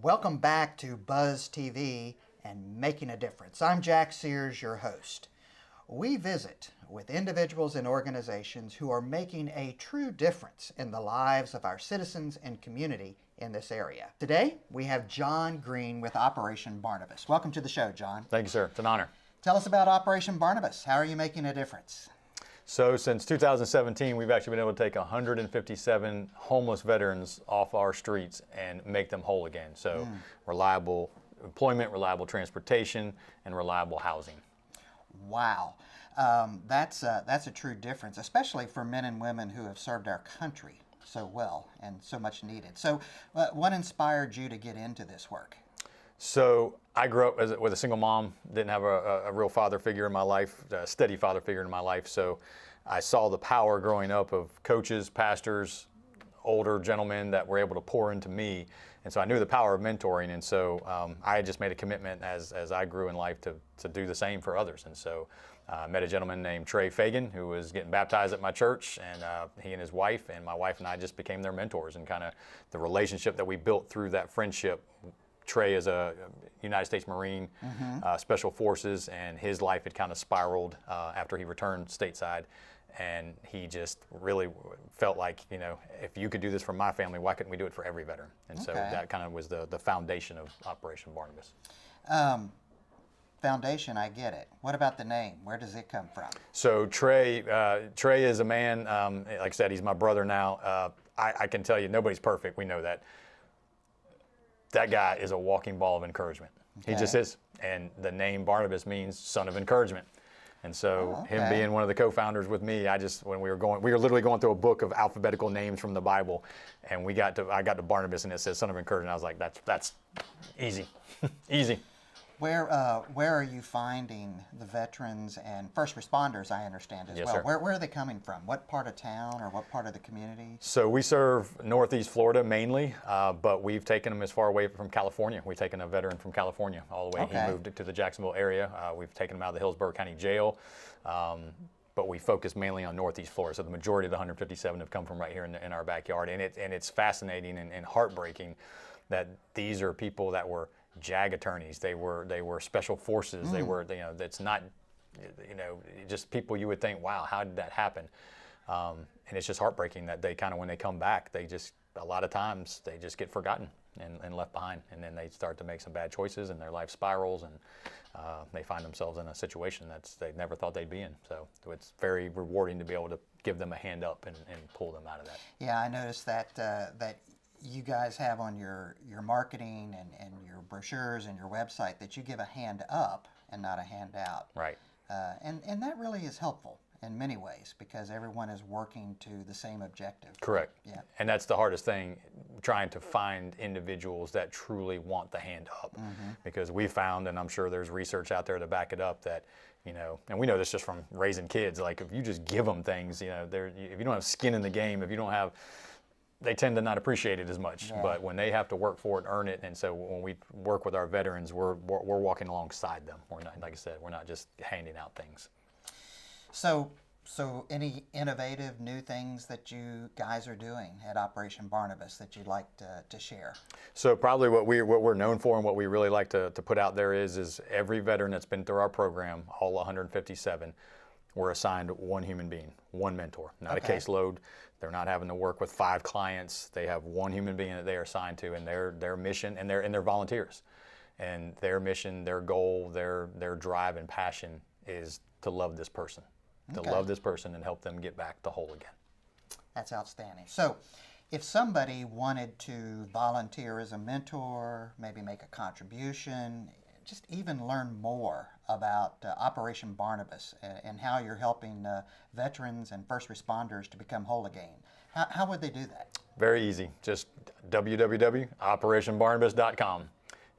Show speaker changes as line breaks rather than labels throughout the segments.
Welcome back to Buzz TV and Making a Difference. I'm Jack Sears, your host. We visit with individuals and organizations who are making a true difference in the lives of our citizens and community in this area. Today, we have John Green with Operation Barnabas. Welcome to the show, John.
Thank you, sir. It's an honor.
Tell us about Operation Barnabas. How are you making a difference?
So since 2017, we've actually been able to take 157 homeless veterans off our streets and make them whole again. So reliable employment, reliable transportation, and reliable housing.
Wow. That's a true difference, especially for men and women who have served our country so well and so much needed. So what inspired you to get into this work?
So I grew up with a single mom, didn't have a real father figure in my life, a steady father figure in my life. So I saw the power growing up of coaches, pastors, older gentlemen that were able to pour into me. And so I knew the power of mentoring. And so I had just made a commitment as I grew in life to do the same for others. And so I met a gentleman named Trey Fagan who was getting baptized at my church, and he and his wife, and my wife and I just became their mentors, and kind of the relationship that we built through that friendship. Trey is a United States Marine, Special Forces, and his life had kind of spiraled after he returned stateside. And he just really felt like, you know, if you could do this for my family, why couldn't we do it for every veteran? And so that kind of was the foundation of Operation Barnabas.
Foundation, I get it. What about the name? Where does it come from?
So Trey is a man, like I said, he's my brother now. I can tell you, nobody's perfect. We know that. That guy is a walking ball of encouragement. Okay. He just is. And the name Barnabas means son of encouragement. And so him being one of the co-founders with me, when we were literally going through a book of alphabetical names from the Bible, and I got to Barnabas, and it says son of encouragement. I was like, that's easy, easy.
Where are you finding the veterans and first responders, I understand as well?
Sir.
Where are they coming from? What part of town or what part of the community?
So we serve Northeast Florida mainly, but we've taken them as far away from California. We've taken a veteran from California all the way. He moved to the Jacksonville area. We've taken him out of the Hillsborough County Jail, but we focus mainly on Northeast Florida. So the majority of the 157 have come from right here in our backyard. And it's fascinating and heartbreaking that these are people that were JAG attorneys. They were special forces. They were, that's not, just people you would think, wow, how did that happen? And it's just heartbreaking that they kind of, when they come back, a lot of times they just get forgotten and left behind. And then they start to make some bad choices and their life spirals, and they find themselves in a situation they never thought they'd be in. So it's very rewarding to be able to give them a hand up and pull them out of that.
Yeah, I noticed that you guys have on your marketing and your brochures and your website that you give a hand up and not a hand out.
Right.
And that really is helpful in many ways because everyone is working to the same objective.
Correct.
Yeah.
And that's the hardest thing, trying to find individuals that truly want the hand up. Because we found, and I'm sure there's research out there to back it up, that and we know this just from raising kids, like if you just give them things, if you don't have skin in the game, if you don't have, they tend to not appreciate it as much. Yeah. But when they have to work for it, earn it, and so when we work with our veterans, we're walking alongside them. We're not, like I said, we're not just handing out things.
So any innovative new things that you guys are doing at Operation Barnabas that you'd like to share?
So probably what we're known for and what we really like to put out there is every veteran that's been through our program, all 157, we're assigned one human being, one mentor, not a caseload. They're not having to work with 5 clients. They have one human being that they are assigned to, and their mission, and they're volunteers. And their mission, their goal, their drive and passion is to love this person, to love this person and help them get back to whole again.
That's outstanding. So if somebody wanted to volunteer as a mentor, maybe make a contribution, just even learn more about Operation Barnabas and how you're helping veterans and first responders to become whole again, how would they do that?
Very easy. Just www.operationbarnabas.com.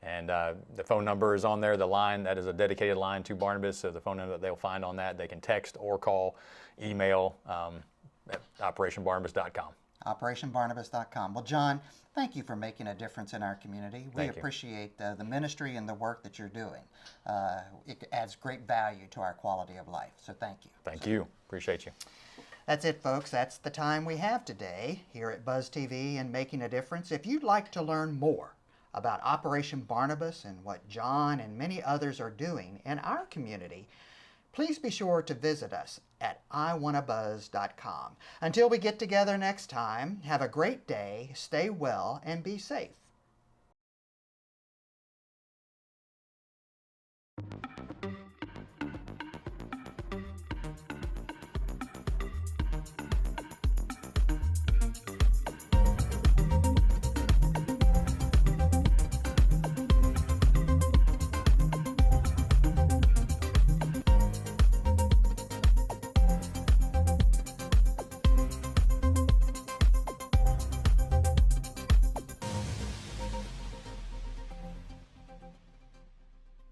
And the phone number is on there. The line, that is a dedicated line to Barnabas. So the phone number that they'll find on that, they can text or call, email at operationbarnabas.com.
OperationBarnabas.com. Well, John, thank you for making a difference in our community. We appreciate the ministry and the work that you're doing. It adds great value to our quality of life. So thank you.
Thank you. Appreciate you.
That's it, folks. That's the time we have today here at Buzz TV and Making a Difference. If you'd like to learn more about Operation Barnabas and what John and many others are doing in our community, please be sure to visit us at iwannabuzz.com. Until we get together next time, have a great day, stay well, and be safe.